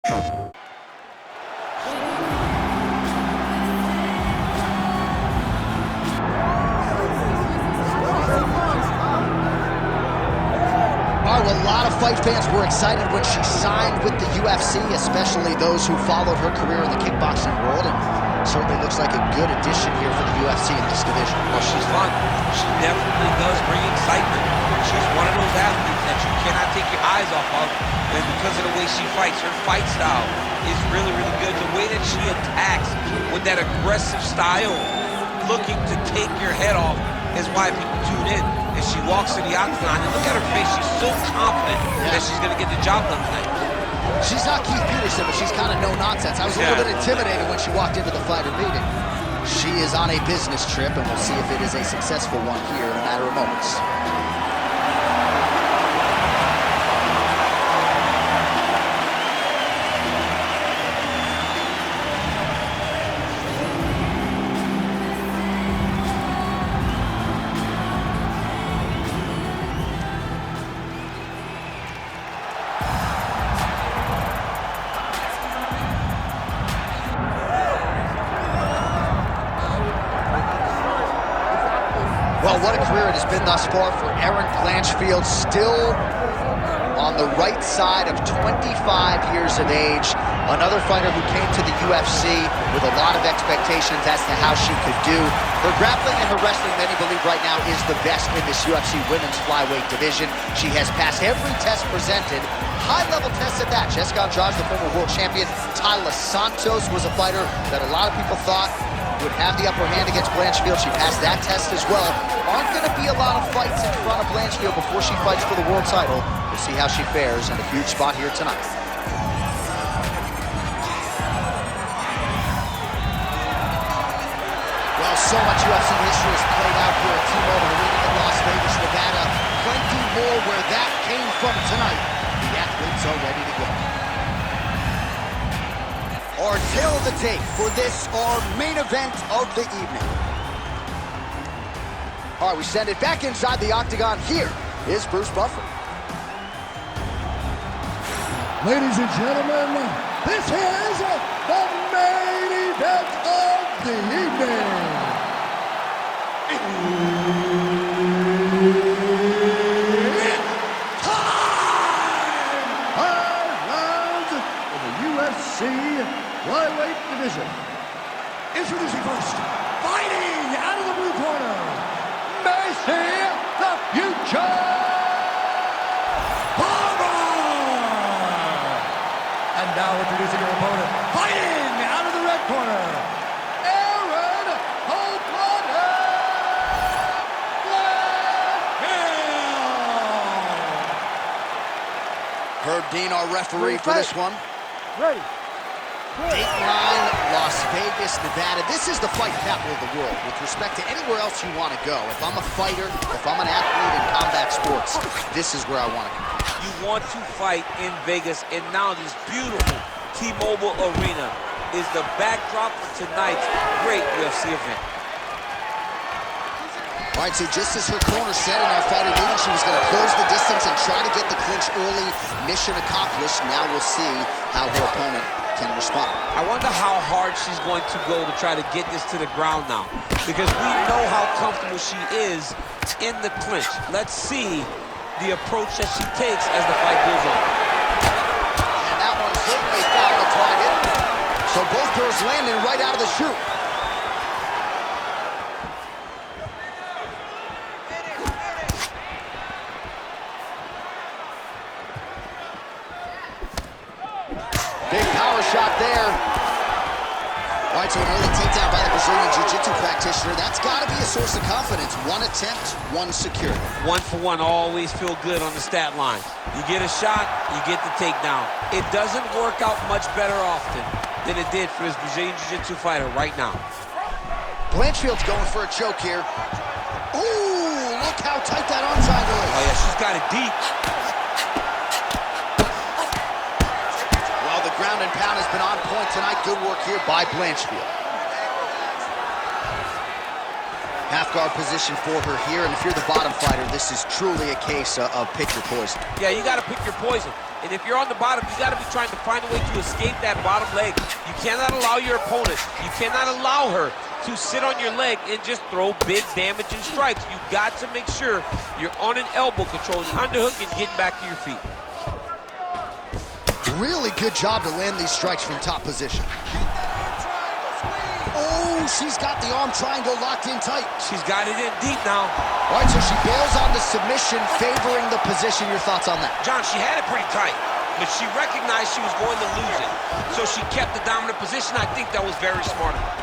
Well, a lot of fight fans were excited when she signed with the UFC, especially those who followed her career in the kickboxing world, and certainly looks like a good addition here for the UFC in this division. Well, she's fun. She definitely does bring excitement. She's one of those athletes that you cannot take your eyes off of, and because of the way she fights, her fight style is really, really good. The way that she attacks with that aggressive style, looking to take your head off, is why people tune in. And she walks to the octagon, and look at her face. She's so confident that she's going to get the job done tonight. She's not Keith Peterson, but she's kind of no-nonsense. I was a little bit intimidated when she walked into the fighter meeting. She is on a business trip, and we'll see if it is a successful one here in a matter of moments. Well, what a career it has been thus far for ERIN BLANCHFIELD, still on the right side of 25 years of age. Another fighter who came to the UFC with a lot of expectations as to how she could do. Her grappling and her wrestling, many believe right now, is the best in this UFC women's flyweight division. She has passed every test presented, high-level tests at that. Jessica Andrade, the former world champion. Tyler Santos was a fighter that a lot of people thought would have the upper hand against Blanchfield. She passed that test as well. Aren't going to be a lot of fights in front of Blanchfield before she fights for the world title. We'll see how she fares in a huge spot here tonight. Well, so much UFC history has played out here at T-Mobile Arena in Las Vegas, Nevada. Plenty more where that came from tonight. The athletes are ready to go. Our tail of the tape for this, our main event of the evening. All right, we send it back inside the octagon. Here is Bruce Buffer. Ladies and gentlemen, this is the main event of the evening. It's time! 5 rounds in the UFC Flyweight division. Introducing first, fighting out of the blue corner, MAYCEE the Future Barber! And now introducing her opponent, fighting out of the red corner, ERIN BLANCHFIELD! Herb Dean, our referee for this one. Ready. Dateline, Las Vegas, Nevada. This is the fight capital of the world with respect to anywhere else you want to go. If I'm a fighter, if I'm an athlete in combat sports, this is where I want to go. You want to fight in Vegas, and now this beautiful T-Mobile Arena is the backdrop for tonight's great UFC event. All right, so just as her corner said in our fighter meeting, she was going to close the distance and try to get the clinch early. Mission accomplished. Now we'll see how her opponent can respond. I wonder how hard she's going to go to try to get this to the ground now, because we know how comfortable she is in the clinch. Let's see the approach that she takes as the fight goes on. And that one certainly found the target. So both girls landing right out of the chute. Big power shot there. All right, so an early takedown by the Brazilian Jiu-Jitsu practitioner. That's got to be a source of confidence. One attempt, one secured. 1 for 1, always feel good on the stat line. You get a shot, you get the takedown. It doesn't work out much better often than it did for this Brazilian Jiu-Jitsu fighter right now. Blanchfield's going for a choke here. Ooh, look how tight that arm triangle is. Oh, yeah, she's got it deep. Well, the ground and pound has been on point tonight. Good work here by Blanchfield. Half guard position for her here, and if you're the bottom fighter, this is truly a case of pick your poison. Yeah, you got to pick your poison. And if you're on the bottom, you got to be trying to find a way to escape that bottom leg. You cannot allow your opponent, you cannot allow her to sit on your leg and just throw big damaging strikes. You got to make sure you're on an elbow, controlling the underhook and getting back to your feet. Really good job to land these strikes from top position. Oh, she's got the arm triangle locked in tight. She's got it in deep now. All right, so she bails on the submission, favoring the position. Your thoughts on that? John, she had it pretty tight, but she recognized she was going to lose it. So she kept the dominant position. I think that was very smart of her.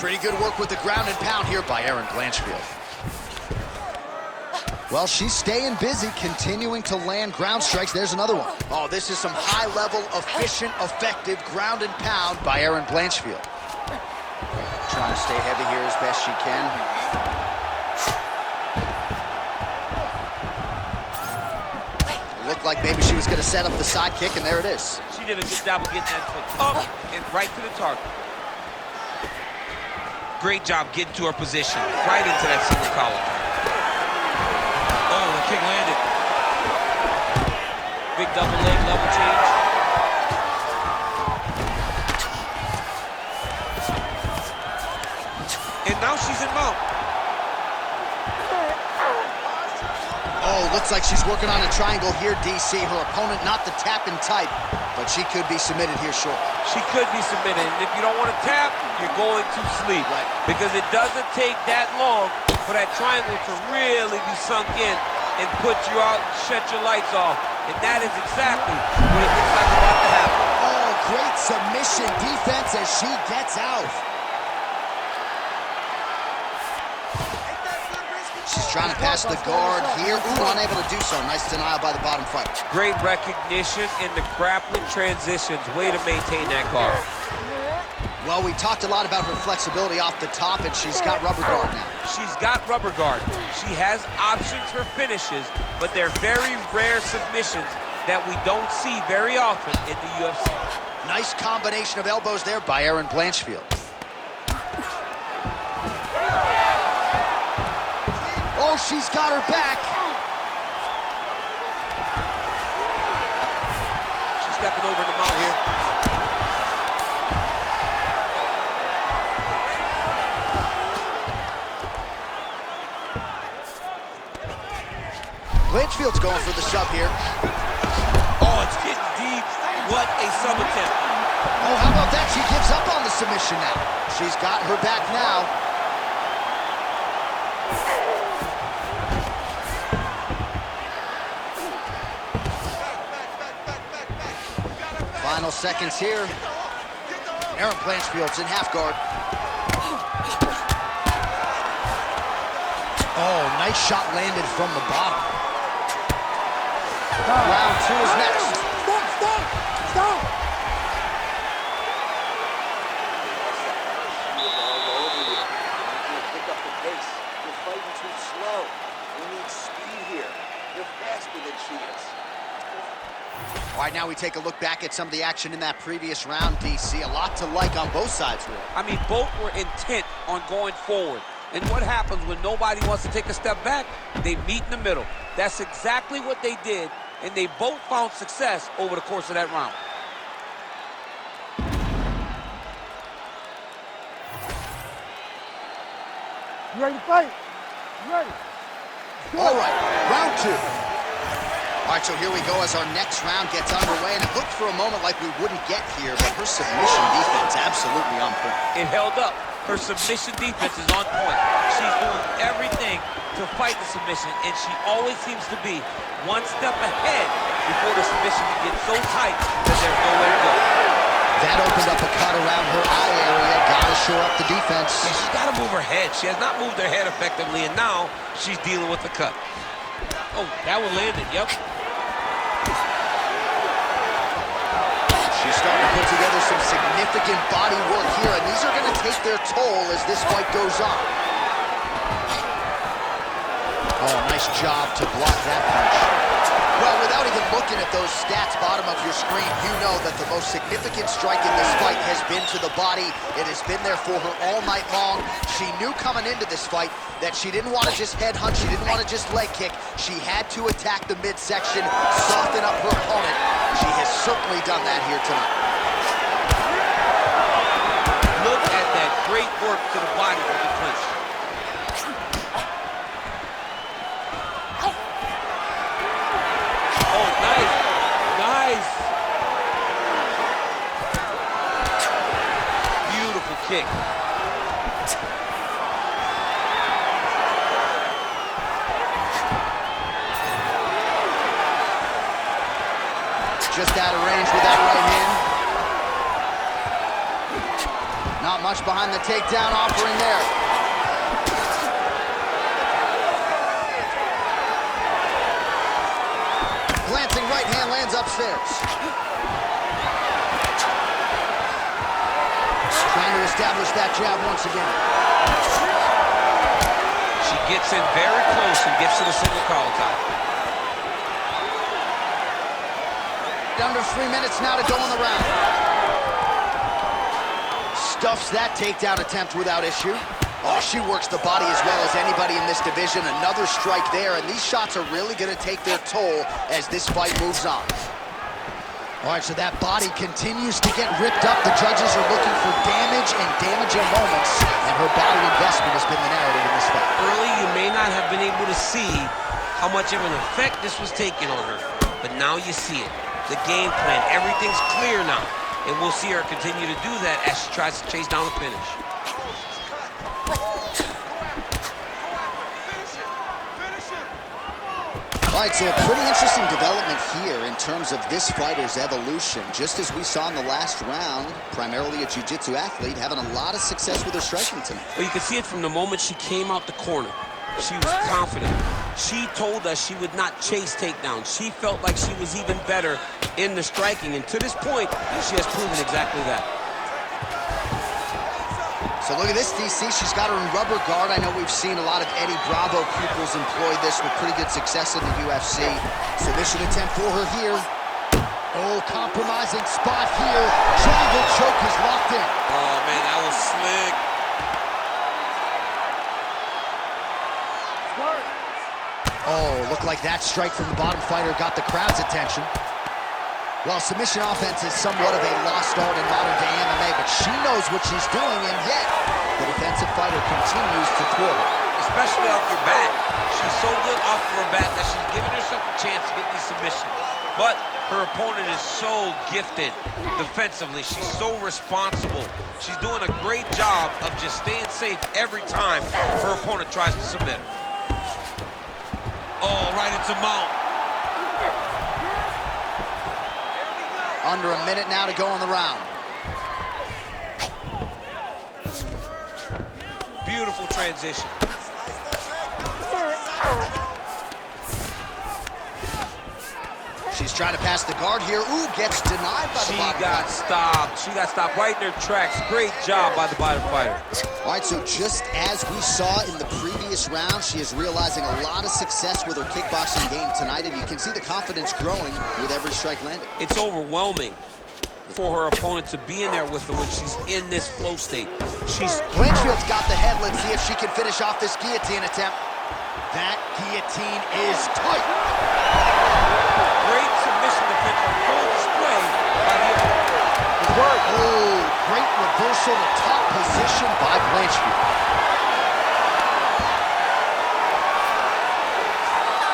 Pretty good work with the ground and pound here by ERIN BLANCHFIELD. Well, she's staying busy, continuing to land ground strikes. There's another one. Oh, this is some high-level, efficient, effective ground and pound by ERIN BLANCHFIELD. Trying to stay heavy here as best she can. It looked like maybe she was going to set up the side kick, and there it is. She did a good job of getting that foot up and right to the target. Great job getting to her position, right into that single collar. Oh, the kick landed. Big double leg level change. And now she's in mount. Oh, looks like she's working on a triangle here, DC. Her opponent not the tapping type, but she could be submitted here shortly. She could be submitted, and if you don't want to tap, you're going to sleep. Right. Because it doesn't take that long for that triangle to really be sunk in and put you out and shut your lights off. And that is exactly what it looks like about to happen. Oh, great submission defense as she gets out. She's trying to pass the guard here. Ooh, unable to do so. Nice denial by the bottom fighter. Great recognition in the grappling transitions. Way to maintain that guard. Well, we talked a lot about her flexibility off the top, and she's got rubber guard now. She's got rubber guard. She has options for finishes, but they're very rare submissions that we don't see very often in the UFC. Nice combination of elbows there by ERIN BLANCHFIELD. Oh, she's got her back. She's stepping over the mount here. BLANCHFIELD's going for the sub here. Oh, it's getting deep. What a sub attempt. Oh, how about that? She gives up on the submission now. She's got her back now. Final seconds here. ERIN BLANCHFIELD's in half guard. Oh, nice shot landed from the bottom. Round two is next. Stop! Pick up the pace. You're fighting too slow. We need speed here. You're faster than she is. All right, now we take a look back at some of the action in that previous round, DC. A lot to like on both sides, really. I mean, both were intent on going forward. And what happens when nobody wants to take a step back? They meet in the middle. That's exactly what they did, and they both found success over the course of that round. You ready to fight? You ready? All right, round two. All right, so here we go as our next round gets underway, and it looked for a moment like we wouldn't get here, but her submission defense absolutely on point. It held up. Her submission defense is on point. She's doing everything to fight the submission, and she always seems to be one step ahead before the submission can get so tight that there's nowhere to go. That opened up a cut around her eye area. Gotta shore up the defense. Yeah, she's got to move her head. She has not moved her head effectively, and now she's dealing with the cut. Oh, that one landed, yep. She's starting to put together some significant body work here, and these are going to take their toll as this fight goes on. Oh, nice job to block that punch. Well, without even looking at those stats bottom of your screen, you know that the most significant strike in this fight has been to the body. It has been there for her all night long. She knew coming into this fight that she didn't want to just headhunt, she didn't want to just leg kick. She had to attack the midsection, soften up her opponent. She has certainly done that here tonight. Look at that great work to the body with the clinch. Oh, nice. Nice. Beautiful kick. Just out of range with that right hand. Not much behind the takedown offering there. Glancing right hand lands upstairs. Trying to establish that jab once again. She gets in very close and gets to the single collar top. Under 3 minutes now to go in the round. Stuffs that takedown attempt without issue. Oh, she works the body as well as anybody in this division. Another strike there, and these shots are really going to take their toll as this fight moves on. All right, so that body continues to get ripped up. The judges are looking for damage and damaging moments, and her body investment has been the narrative in this fight. Early, you may not have been able to see how much of an effect this was taking on her, but now you see it. The game plan, everything's clear now, and we'll see her continue to do that as she tries to chase down the finish. All right, so a pretty interesting development here in terms of this fighter's evolution. Just as we saw in the last round, primarily a jiu-jitsu athlete, having a lot of success with her striking tonight. Well, you can see it from the moment she came out the corner. She was confident. She told us she would not chase takedowns. She felt like she was even better in the striking, and to this point, she has proven exactly that. So look at this, DC. She's got her in rubber guard. I know we've seen a lot of Eddie Bravo pupils employ this with pretty good success in the UFC. Submission attempt for her here. Oh, compromising spot here. Triangle choke is locked in. Oh, man, that was slick. Oh, looked like that strike from the bottom fighter got the crowd's attention. Well, submission offense is somewhat of a lost art in modern-day MMA, but she knows what she's doing, and yet the defensive fighter continues to thwart her. Especially off your back. She's so good off of her back that she's giving herself a chance to get these submissions. But her opponent is so gifted defensively. She's so responsible. She's doing a great job of just staying safe every time her opponent tries to submit her. Oh, right into mount. Under a minute now to go in the round. Beautiful transition. She's trying to pass the guard here. Ooh, gets denied by the bottom. She got stopped. She got stopped right in her tracks. Great job by the bottom fighter. All right, so just as we saw in the previous round, she is realizing a lot of success with her kickboxing game tonight, and you can see the confidence growing with every strike landed. It's overwhelming for her opponent to be in there with her when she's in this flow state. Blanchfield's got the head. Let's see if she can finish off this guillotine attempt. That guillotine is tight. Great submission defense on full display by the opponent. Oh, great reversal to top position by Blanchfield.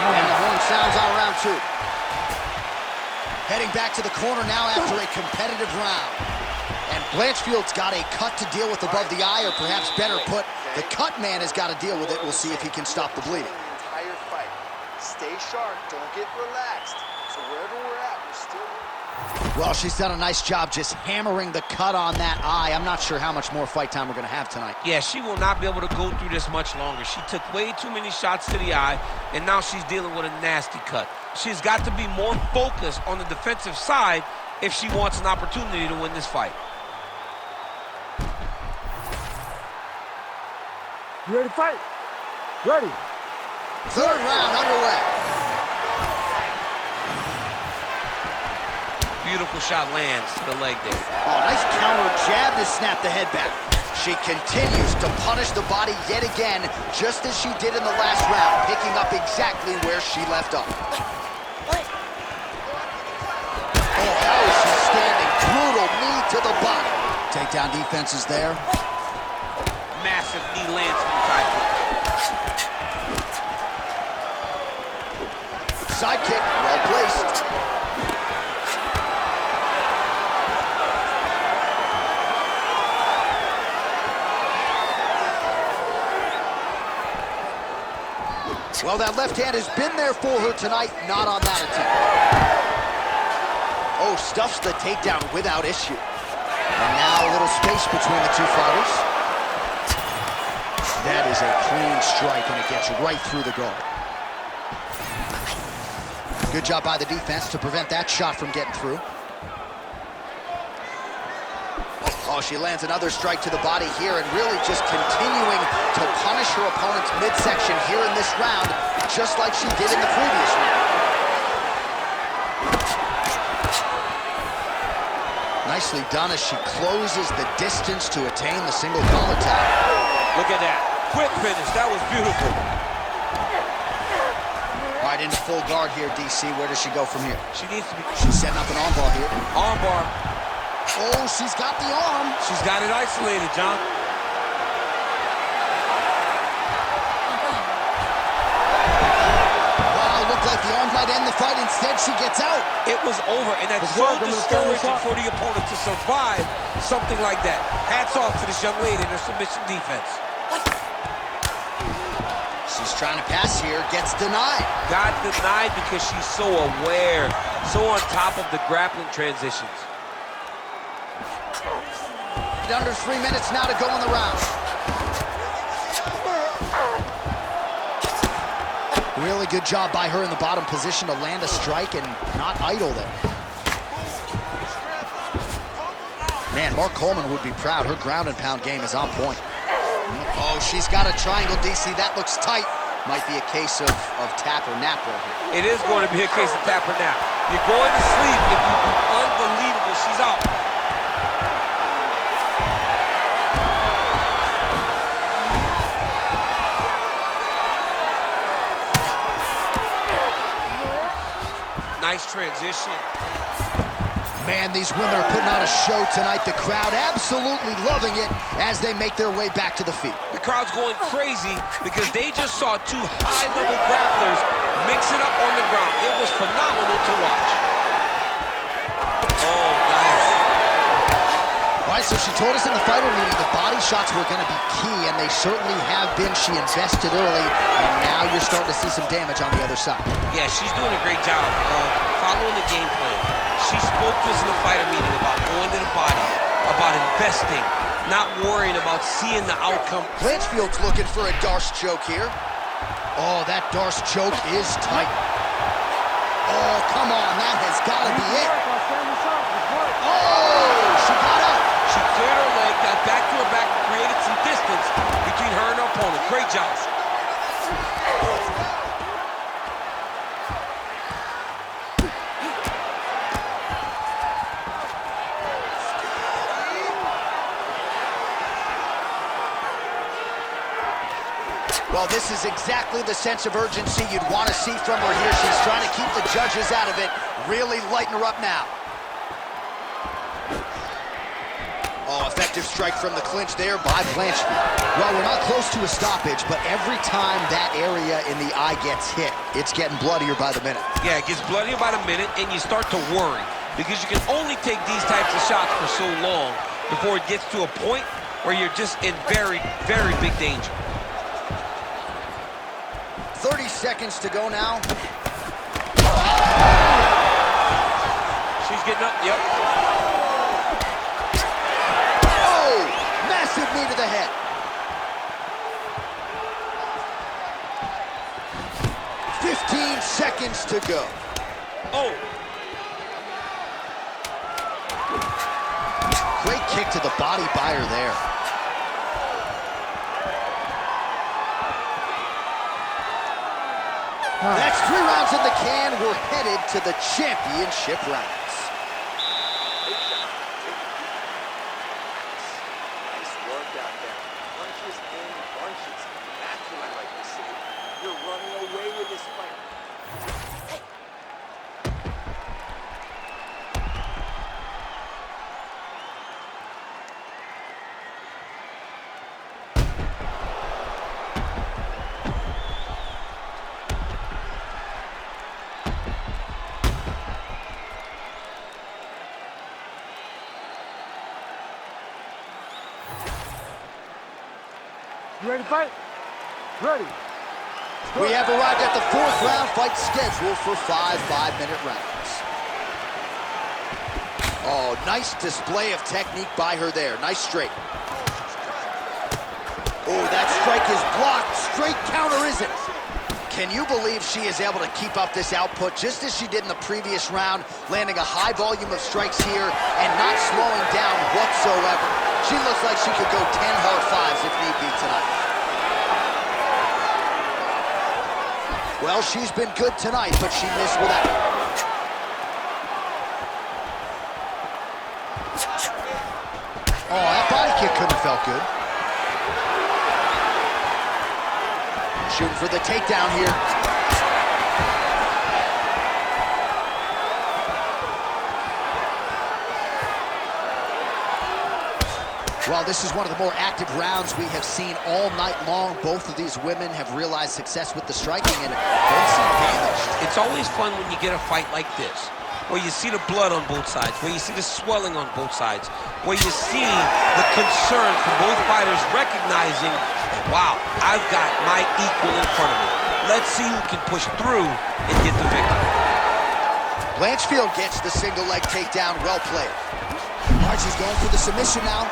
And the horn sounds on round two. Heading back to the corner now after a competitive round. And Blanchfield's got a cut to deal with above the eye, or perhaps better put, the cut man has got to deal with it. We'll see if he can stop the bleeding. The entire fight. Stay sharp, don't get relaxed. So wherever we're at, we're still... Well, she's done a nice job just hammering the cut on that eye. I'm not sure how much more fight time we're going to have tonight. Yeah, she will not be able to go through this much longer. She took way too many shots to the eye, and now she's dealing with a nasty cut. She's got to be more focused on the defensive side if she wants an opportunity to win this fight. You ready to fight? Ready. Third round underway. shot lands to the leg there. Oh, nice counter jab to snap the head back. She continues to punish the body yet again, just as she did in the last round, picking up exactly where she left off. Oh, how is she standing? Brutal knee to the body. Takedown defense is there. Massive knee lands from the side kick. Side kick, well placed. Well, that left hand has been there for her tonight, not on that attempt. Oh, stuffs the takedown without issue. And now a little space between the two fighters. That is a clean strike, and it gets right through the guard. Good job by the defense to prevent that shot from getting through. Oh, she lands another strike to the body here and really just continuing to punish her opponent's midsection here in this round, just like she did in the previous round. Nicely done as she closes the distance to attain the single collar tap. Look at that. Quick finish. That was beautiful. Right into full guard here, DC. Where does she go from here? She needs to be... She's setting up an armbar here. Armbar. Oh, she's got the arm. She's got it isolated, John. Wow, looked like the arm might end the fight. Instead, she gets out. It was over, and that's so discouraging for the opponent to survive something like that. Hats off to this young lady in her submission defense. She's trying to pass here, gets denied. Got denied because she's so aware, so on top of the grappling transitions. Under 3 minutes now to go in the round. Really good job by her in the bottom position to land a strike and not idle there. Man, Mark Coleman would be proud. Her ground and pound game is on point. Oh, she's got a triangle, DC. That looks tight. Might be a case of tap or nap right here. It is going to be a case of tap or nap. You're going to sleep if you do unbelievable. She's out. Nice transition. Man, these women are putting on a show tonight. The crowd absolutely loving it as they make their way back to the feet. The crowd's going crazy because they just saw two high-level grapplers mix it up on the ground. It was phenomenal to watch. Oh, nice. All right, so she told us in the fighter meeting the body shots were going to be key, and they certainly have been. She invested early, and now you're starting to see some damage on the other side. Yeah, she's doing a great job following the game plan. She spoke to us in the fighter meeting about going to the body, about investing, not worrying about seeing the outcome. Blanchfield's looking for a Darce choke here. Oh, that Darce choke is tight. Oh, come on, that has got to be it. Oh, she got up. She cleared her leg, got back to her back, and created some distance between her and her opponent. Great job. Well, this is exactly the sense of urgency you'd want to see from her here. She's trying to keep the judges out of it, really lighten her up now. Oh, effective strike from the clinch there by Blanchfield. Well, we're not close to a stoppage, but every time that area in the eye gets hit, it's getting bloodier by the minute. Yeah, it gets bloodier by the minute, and you start to worry because you can only take these types of shots for so long before it gets to a point where you're just in very, very big danger. 30 seconds to go now. She's getting up, yep. Oh, massive knee to the head. "15 seconds to go. Oh. Great kick to the body by her there. That's 3 rounds in the can. We're headed to the championship rounds. You ready to fight? Ready. We have arrived at the 4th round fight scheduled for 5 5-minute rounds. Oh, nice display of technique by her there. Nice straight. Oh, that strike is blocked. Straight counter isn't. Can you believe she is able to keep up this output just as she did in the previous round, landing a high volume of strikes here and not slowing down whatsoever? She looks like she could go 10 hard 5s if need be tonight. Well, she's been good tonight, but she missed with that. Oh, that body kick couldn't have felt good. Shooting for the takedown here. Well, this is one of the more active rounds we have seen all night long. Both of these women have realized success with the striking and both seem damaged. It's always fun when you get a fight like this, where you see the blood on both sides, where you see the swelling on both sides, where you see the concern from both fighters recognizing, wow, I've got my equal in front of me. Let's see who can push through and get the victory. Blanchfield gets the single leg takedown. Well played. All right, she's going for the submission now.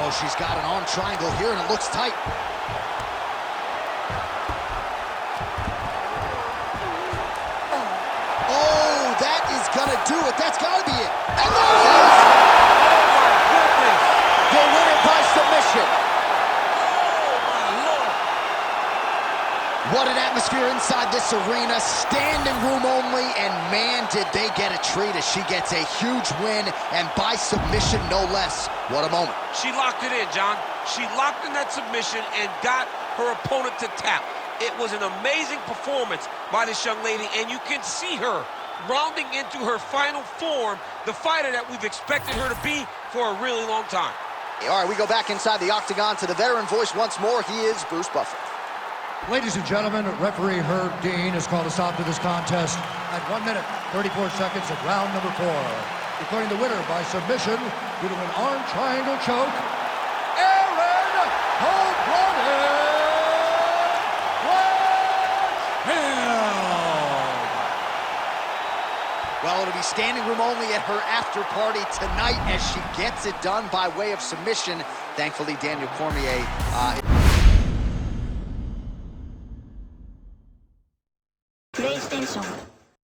Oh, she's got an arm triangle here, and it looks tight. Oh, that is gonna do it. That's gotta be it. And there it is! Oh, my goodness! You'll win it by submission. What an atmosphere inside this arena. Standing room only, and man, did they get a treat as she gets a huge win, and by submission, no less. What a moment. She locked it in, John. She locked in that submission and got her opponent to tap. It was an amazing performance by this young lady, and you can see her rounding into her final form, the fighter that we've expected her to be for a really long time. All right, we go back inside the octagon to the veteran voice once more. He is Bruce Buffer. Ladies and gentlemen, referee Herb Dean has called a stop to this contest at 1 minute, 34 seconds of round number 4. Declaring the winner by submission due to an arm triangle choke, ERIN Blanchfield. Well, it'll be standing room only at her after party tonight as she gets it done by way of submission. Thankfully, Daniel Cormier PlayStation